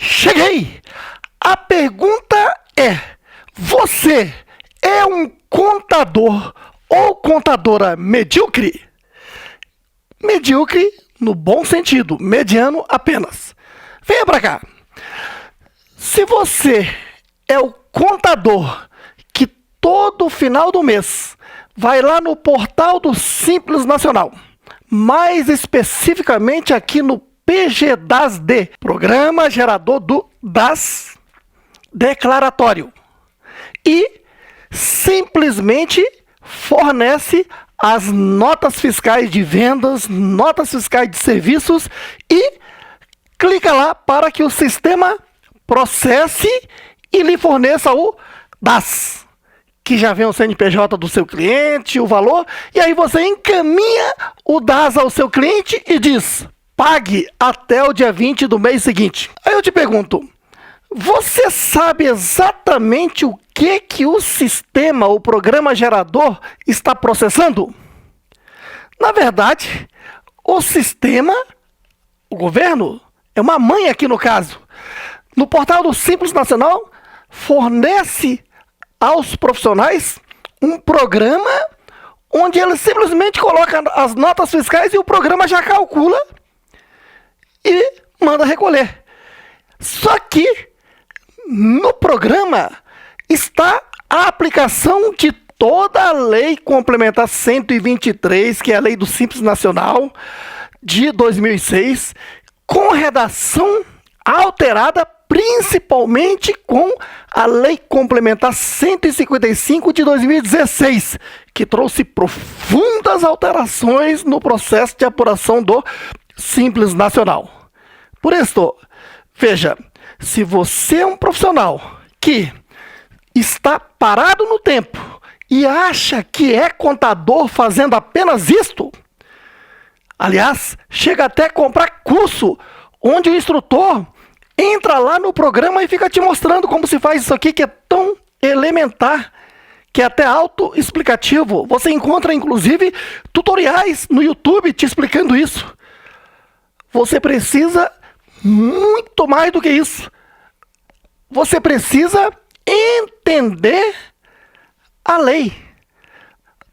Cheguei! A pergunta é: você é um contador ou contadora medíocre? Medíocre no bom sentido, mediano apenas. Venha pra cá. Se você é o contador que todo final do mês vai lá no portal do Simples Nacional, mais especificamente aqui no PGDAS-D, Programa Gerador do DAS Declaratório, e simplesmente fornece as notas fiscais de vendas, notas fiscais de serviços e clica lá para que o sistema processe e lhe forneça o DAS, que já vem o CNPJ do seu cliente, o valor, e aí você encaminha o DAS ao seu cliente e diz: pague até o dia 20 do mês seguinte. Aí eu te pergunto, você sabe exatamente o que o sistema, o programa gerador, está processando? Na verdade, o sistema, o governo, é uma mãe aqui no caso. No portal do Simples Nacional, fornece aos profissionais um programa onde ele simplesmente coloca as notas fiscais e o programa já calcula e manda recolher. Só que no programa está a aplicação de toda a Lei Complementar 123, que é a Lei do Simples Nacional de 2006, com redação alterada principalmente com a Lei Complementar 155 de 2016, que trouxe profundas alterações no processo de apuração do Simples Nacional. Por isso, veja, se você é um profissional que está parado no tempo e acha que é contador fazendo apenas isto, aliás, chega até a comprar curso onde o instrutor entra lá no programa e fica te mostrando como se faz isso aqui, que é tão elementar, que é até autoexplicativo. Você encontra, inclusive, tutoriais no YouTube te explicando isso. Você precisa muito mais do que isso. Você precisa entender a lei.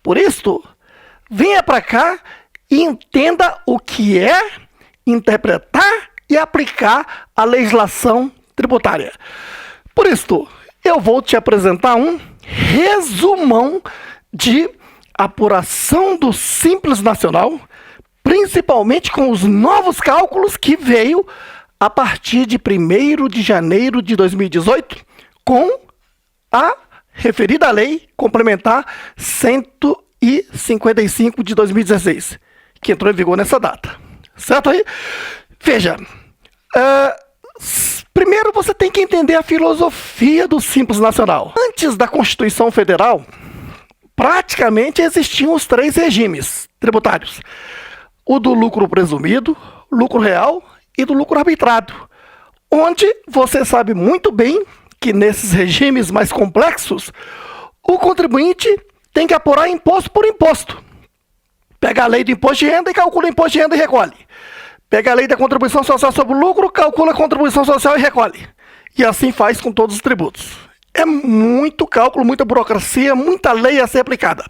Por isso, venha para cá e entenda o que é interpretar e aplicar a legislação tributária. Por isso, eu vou te apresentar um resumão de apuração do Simples Nacional, principalmente com os novos cálculos que veio a partir de 1º de janeiro de 2018, com a referida Lei Complementar 155 de 2016, que entrou em vigor nessa data. Certo aí? Veja, primeiro você tem que entender a filosofia do Simples Nacional. Antes da Constituição Federal, praticamente existiam os 3 regimes tributários: o do lucro presumido, lucro real e do lucro arbitrado, onde você sabe muito bem que nesses regimes mais complexos, o contribuinte tem que apurar imposto por imposto. Pega a lei do imposto de renda e calcula o imposto de renda e recolhe. Pega a lei da contribuição social sobre o lucro, calcula a contribuição social e recolhe. E assim faz com todos os tributos. É muito cálculo, muita burocracia, muita lei a ser aplicada.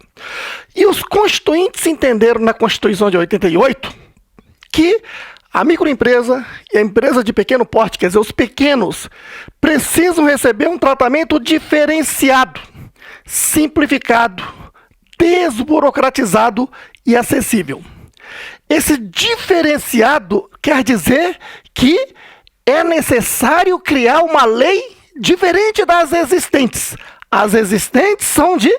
E os constituintes entenderam na Constituição de 88 que a microempresa e a empresa de pequeno porte, quer dizer, os pequenos, precisam receber um tratamento diferenciado, simplificado, desburocratizado e acessível. Esse diferenciado quer dizer que é necessário criar uma lei diferente das existentes. As existentes são de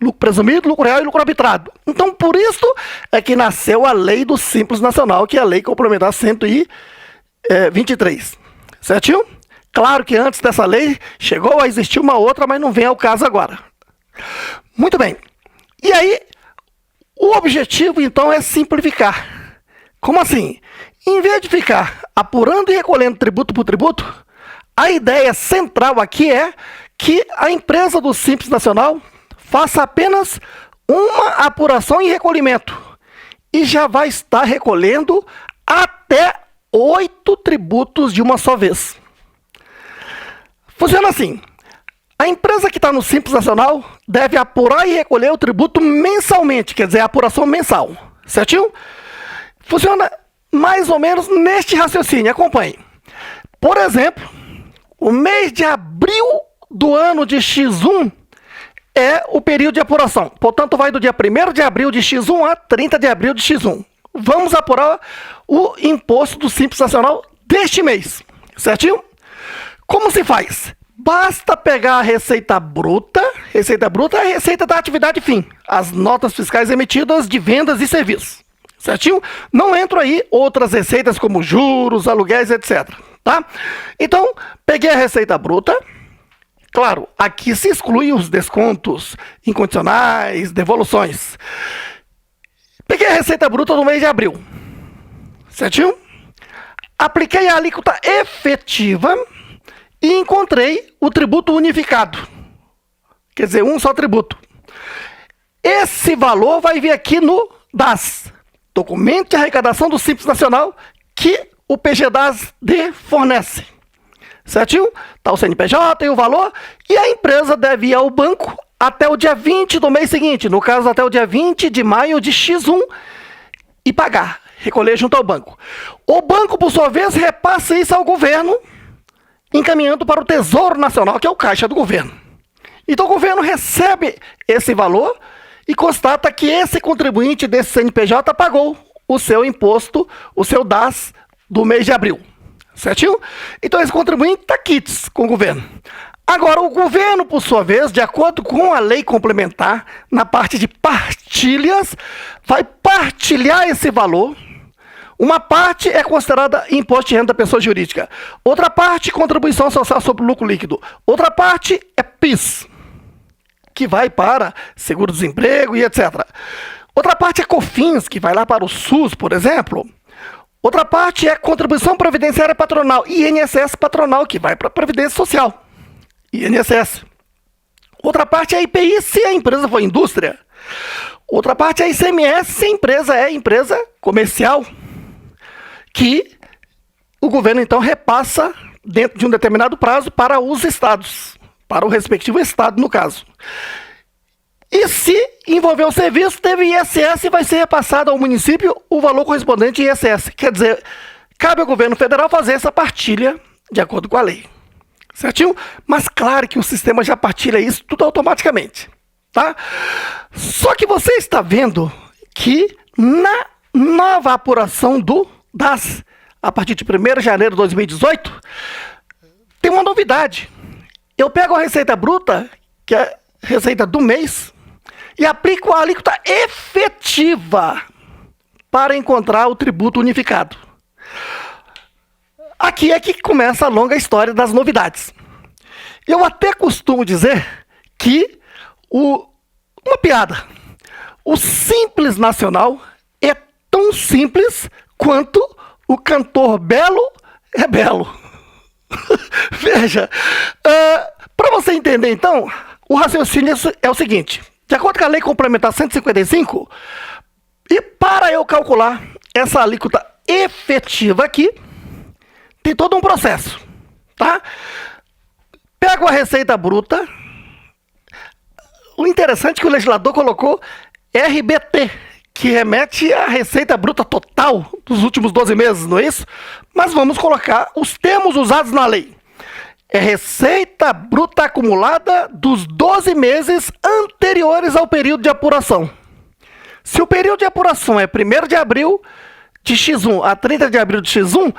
lucro presumido, lucro real e lucro arbitrado. Então, por isso é que nasceu a Lei do Simples Nacional, que é a Lei Complementar 123. Certinho? Claro que antes dessa lei chegou a existir uma outra, mas não vem ao caso agora. Muito bem. E aí, o objetivo, então, é simplificar. Como assim? Em vez de ficar apurando e recolhendo tributo por tributo, a ideia central aqui é que a empresa do Simples Nacional faça apenas uma apuração e recolhimento e já vai estar recolhendo até 8 tributos de uma só vez. Funciona assim. A empresa que está no Simples Nacional deve apurar e recolher o tributo mensalmente, quer dizer, a apuração mensal, certinho? Funciona mais ou menos neste raciocínio, acompanhe. Por exemplo, o mês de abril do ano de X1 é o período de apuração. Portanto, vai do dia 1º de abril de X1 a 30 de abril de X1. Vamos apurar o imposto do Simples Nacional deste mês, certinho? Como se faz? Basta pegar a receita bruta é a receita da atividade fim, as notas fiscais emitidas de vendas e serviços, certinho? Não entram aí outras receitas como juros, aluguéis, etc, tá? Então, peguei a receita bruta, claro, aqui se exclui os descontos incondicionais, devoluções. Peguei a receita bruta do mês de abril, certinho? Apliquei a alíquota efetiva e encontrei o tributo unificado, quer dizer, um só tributo. Esse valor vai vir aqui no DAS, Documento de Arrecadação do Simples Nacional, que o PGDAS-D fornece, certinho? Está o CNPJ e o valor, e a empresa deve ir ao banco até o dia 20 do mês seguinte, no caso até o dia 20 de maio de X1, e pagar, recolher junto ao banco. O banco, por sua vez, repassa isso ao governo, encaminhando para o Tesouro Nacional, que é o caixa do governo. Então o governo recebe esse valor e constata que esse contribuinte desse CNPJ pagou o seu imposto, o seu DAS do mês de abril, certinho? Então esse contribuinte está quites com o governo. Agora o governo, por sua vez, de acordo com a lei complementar, na parte de partilhas, vai partilhar esse valor. Uma parte é considerada imposto de renda da pessoa jurídica. Outra parte, contribuição social sobre o lucro líquido. Outra parte é PIS, que vai para seguro-desemprego e etc. Outra parte é COFINS, que vai lá para o SUS, por exemplo. Outra parte é contribuição previdenciária patronal, INSS patronal, que vai para a Previdência Social, INSS. Outra parte é IPI, se a empresa for indústria. Outra parte é ICMS, se a empresa é empresa comercial, que o governo, então, repassa dentro de um determinado prazo para os estados, para o respectivo estado, no caso. E se envolver o serviço, teve ISS e vai ser repassado ao município o valor correspondente em ISS. Quer dizer, cabe ao governo federal fazer essa partilha de acordo com a lei, certinho? Mas claro que o sistema já partilha isso tudo automaticamente, tá? Só que você está vendo que na nova apuração do DAS, a partir de 1º de janeiro de 2018, tem uma novidade. Eu pego a receita bruta, que é a receita do mês, e aplico a alíquota efetiva para encontrar o tributo unificado. Aqui é que começa a longa história das novidades. Eu até costumo dizer que uma piada. O Simples Nacional é tão simples quanto o cantor belo é belo. Veja, para você entender então, o raciocínio é o seguinte: de acordo com a Lei Complementar 155, e para eu calcular essa alíquota efetiva aqui, tem todo um processo, tá? Pego a receita bruta. O interessante é que o legislador colocou RBT, que remete à receita bruta total dos últimos 12 meses, não é isso? Mas vamos colocar os termos usados na lei. É receita bruta acumulada dos 12 meses anteriores ao período de apuração. Se o período de apuração é 1º de abril de X1 a 30 de abril de X1,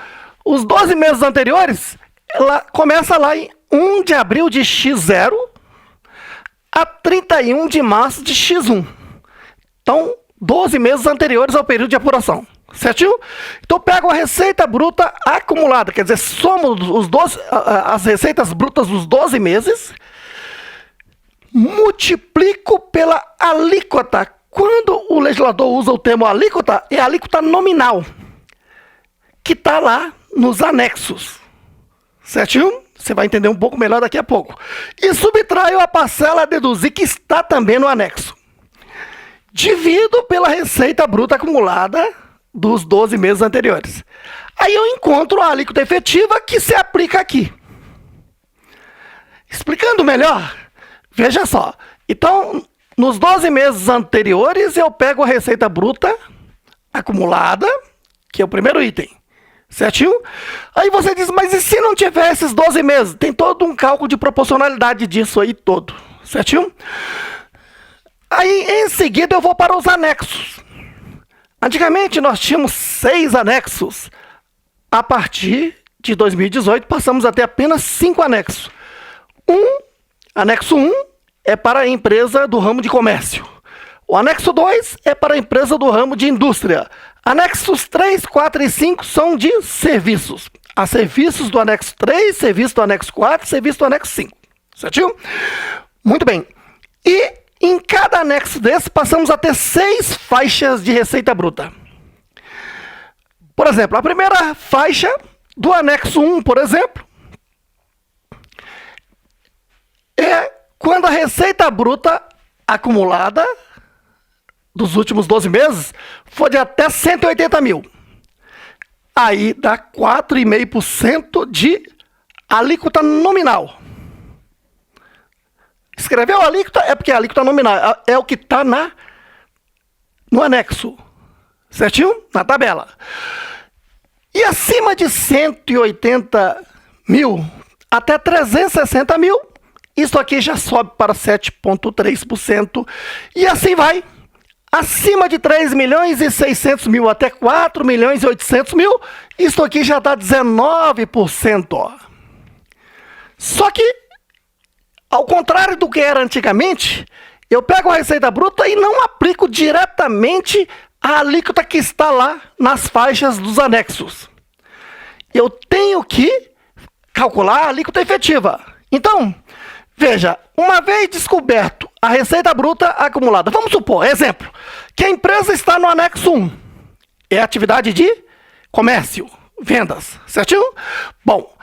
os 12 meses anteriores, ela começa lá em 1 de abril de X0 a 31 de março de X1. Então, 12 meses anteriores ao período de apuração, certinho? Então, pego a receita bruta acumulada, quer dizer, somo as receitas brutas dos 12 meses, multiplico pela alíquota. Quando o legislador usa o termo alíquota, é a alíquota nominal, que está lá nos anexos, certinho? Você vai entender um pouco melhor daqui a pouco. E subtraio a parcela a deduzir, que está também no anexo. Divido pela receita bruta acumulada dos 12 meses anteriores. Aí eu encontro a alíquota efetiva que se aplica aqui. Explicando melhor, veja só. Então, nos 12 meses anteriores, eu pego a receita bruta acumulada, que é o primeiro item, certinho? Aí você diz, mas e se não tiver esses 12 meses? Tem todo um cálculo de proporcionalidade disso aí todo, certinho? Aí, em seguida, eu vou para os anexos. Antigamente, nós tínhamos 6 anexos. A partir de 2018, passamos a ter apenas 5 anexos. Anexo 1 é para a empresa do ramo de comércio. O anexo 2 é para a empresa do ramo de indústria. Anexos 3, 4 e 5 são de serviços. Há serviços do anexo 3, serviço do anexo 4, serviço do anexo 5. Certinho? Muito bem. E em cada anexo desse, passamos a ter 6 faixas de receita bruta. Por exemplo, a primeira faixa do anexo 1, por exemplo, é quando a receita bruta acumulada dos últimos 12 meses for de até 180 mil. Aí dá 4,5% de alíquota nominal. Escreveu alíquota é porque a alíquota nominal é o que está no anexo, certinho? Na tabela. E acima de 180 mil até 360 mil, isso aqui já sobe para 7,3%. E assim vai. Acima de 3 milhões e 600 mil até 4 milhões e 800 mil, isso aqui já dá 19%. Ó. Só que, ao contrário do que era antigamente, eu pego a receita bruta e não aplico diretamente a alíquota que está lá nas faixas dos anexos. Eu tenho que calcular a alíquota efetiva. Então, veja, uma vez descoberto a receita bruta acumulada, vamos supor, exemplo, que a empresa está no anexo 1, é atividade de comércio, vendas, certinho? Bom,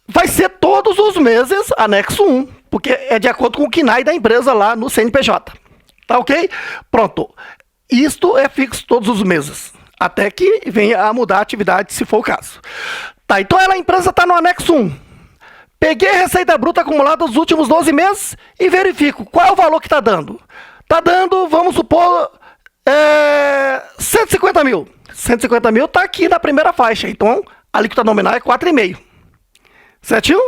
vai ser todos os meses anexo 1, porque é de acordo com o KNAI da empresa lá no CNPJ. Tá ok? Pronto. Isto é fixo todos os meses, até que venha a mudar a atividade, se for o caso. Tá, então a empresa está no anexo 1. Peguei a receita bruta acumulada dos últimos 12 meses e verifico qual é o valor que está dando. Está dando, vamos supor, 150 mil. 150 mil está aqui na primeira faixa, então a alíquota nominal é 4,5%. Certinho?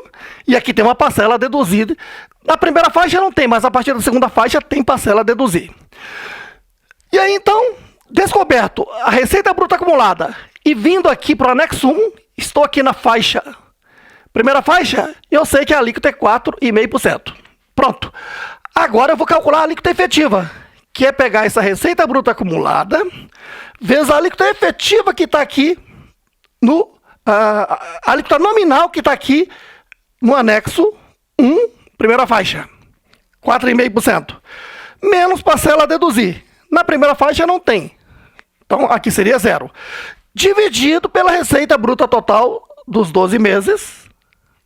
E aqui tem uma parcela a deduzir. Na primeira faixa não tem, mas a partir da segunda faixa tem parcela a deduzir. E aí então, descoberto a receita bruta acumulada e vindo aqui para o anexo 1, estou aqui na faixa. Primeira faixa, eu sei que a alíquota é 4,5%. Pronto. Agora eu vou calcular a alíquota efetiva, que é pegar essa receita bruta acumulada, vezes a alíquota efetiva que está aqui, a alíquota nominal que está aqui no anexo 1, primeira faixa, 4,5%. Menos parcela a deduzir. Na primeira faixa não tem. Então aqui seria 0. Dividido pela receita bruta total dos 12 meses,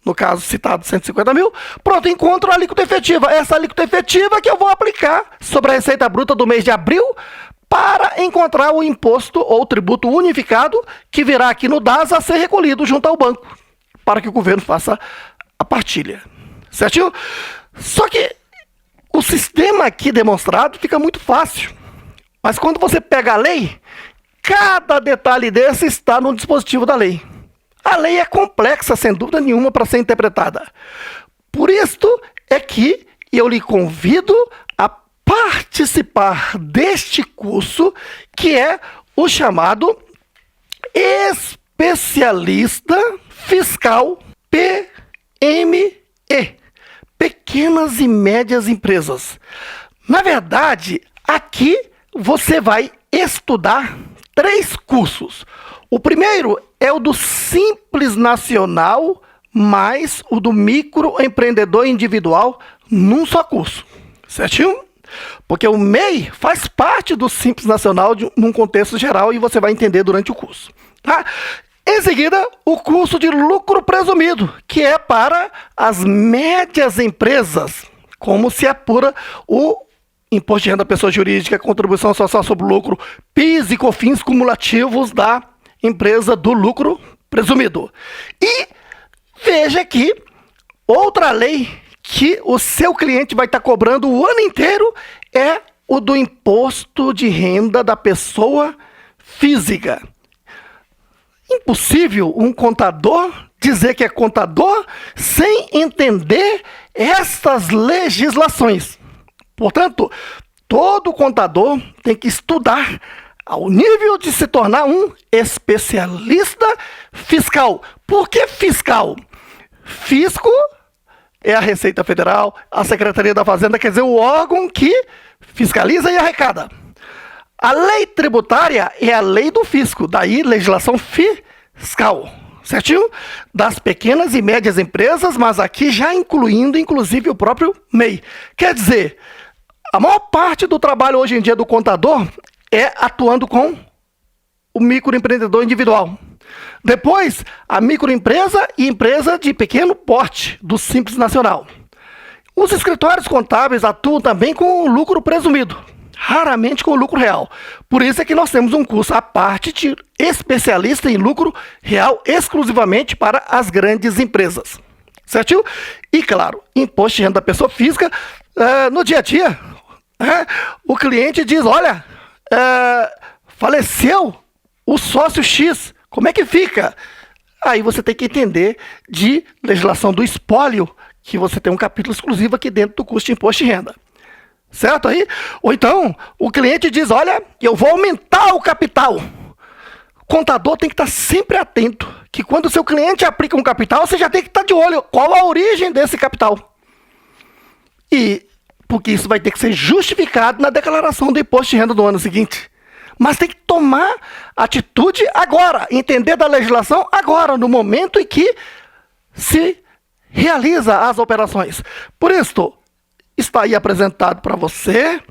no caso citado 150 mil, pronto, encontro a alíquota efetiva. Essa alíquota efetiva que eu vou aplicar sobre a receita bruta do mês de abril para encontrar o imposto ou tributo unificado que virá aqui no DAS a ser recolhido junto ao banco, para que o governo faça a partilha. Certinho? Só que o sistema aqui demonstrado fica muito fácil. Mas quando você pega a lei, cada detalhe desse está no dispositivo da lei. A lei é complexa, sem dúvida nenhuma, para ser interpretada. Por isto é que eu lhe convido a participar deste curso, que é o chamado Especialista Fiscal PME, Pequenas e Médias Empresas. Na verdade, aqui você vai estudar 3 cursos. O primeiro é o do Simples Nacional, mais o do Microempreendedor Individual, num só curso. Certinho? Porque o MEI faz parte do Simples Nacional num contexto geral e você vai entender durante o curso. Tá? Em seguida, o curso de lucro presumido, que é para as médias empresas, como se apura o Imposto de Renda da Pessoa Jurídica, Contribuição Social sobre o Lucro, PIS e COFINS cumulativos da empresa do lucro presumido. E veja que Outra lei que o seu cliente vai estar cobrando o ano inteiro é o do imposto de renda da pessoa física. Impossível um contador dizer que é contador sem entender estas legislações. Portanto, todo contador tem que estudar ao nível de se tornar um especialista fiscal. Por que fiscal? Fisco é a Receita Federal, a Secretaria da Fazenda, quer dizer, o órgão que fiscaliza e arrecada. A lei tributária é a lei do fisco, daí legislação fiscal, certinho? Das pequenas e médias empresas, mas aqui já incluindo, inclusive, o próprio MEI. Quer dizer, a maior parte do trabalho hoje em dia do contador é atuando com o microempreendedor individual. Depois, a microempresa e empresa de pequeno porte, do Simples Nacional. Os escritórios contábeis atuam também com o lucro presumido, raramente com o lucro real. Por isso é que nós temos um curso à parte de especialista em lucro real exclusivamente para as grandes empresas. Certinho? E claro, imposto de renda da pessoa física, no dia a dia, o cliente diz, olha, faleceu o sócio X, como é que fica? Aí você tem que entender de legislação do espólio, que você tem um capítulo exclusivo aqui dentro do curso de imposto de renda. Certo aí? Ou então, o cliente diz, olha, eu vou aumentar o capital. O contador tem que estar sempre atento, que quando o seu cliente aplica um capital, você já tem que estar de olho qual a origem desse capital. E porque isso vai ter que ser justificado na declaração do imposto de renda do ano seguinte. Mas tem que tomar atitude agora, entender da legislação agora, no momento em que se realiza as operações. Por isso, está aí apresentado para você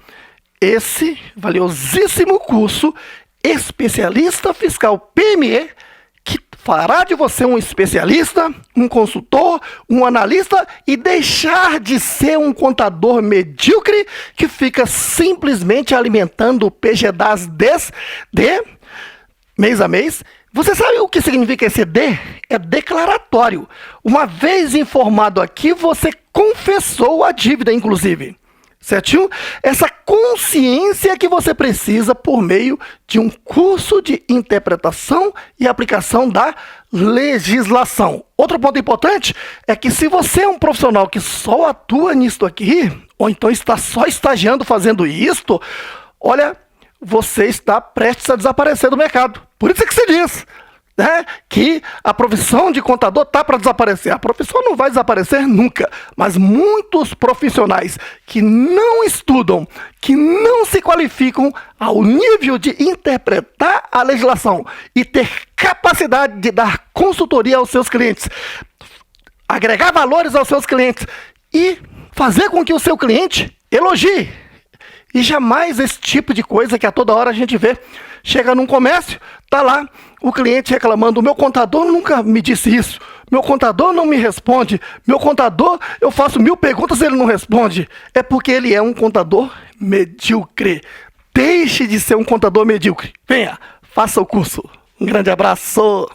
esse valiosíssimo curso Especialista Fiscal PME, que fará de você um especialista, um consultor, um analista e deixar de ser um contador medíocre que fica simplesmente alimentando o PGDAS de mês a mês. Você sabe o que significa esse D? É declaratório. Uma vez informado aqui, você confessou a dívida, inclusive. Certinho? Essa consciência que você precisa por meio de um curso de interpretação e aplicação da legislação. Outro ponto importante é que se você é um profissional que só atua nisto aqui, ou então está só estagiando fazendo isto, olha, você está prestes a desaparecer do mercado. Por isso é que se diz, né, que a profissão de contador está para desaparecer. A profissão não vai desaparecer nunca, mas muitos profissionais que não estudam, que não se qualificam ao nível de interpretar a legislação e ter capacidade de dar consultoria aos seus clientes, agregar valores aos seus clientes e fazer com que o seu cliente elogie. E jamais esse tipo de coisa que a toda hora a gente vê. Chega num comércio, tá lá o cliente reclamando, o meu contador nunca me disse isso, meu contador não me responde, meu contador, eu faço 1000 perguntas e ele não responde. É porque ele é um contador medíocre. Deixe de ser um contador medíocre. Venha, faça o curso. Um grande abraço.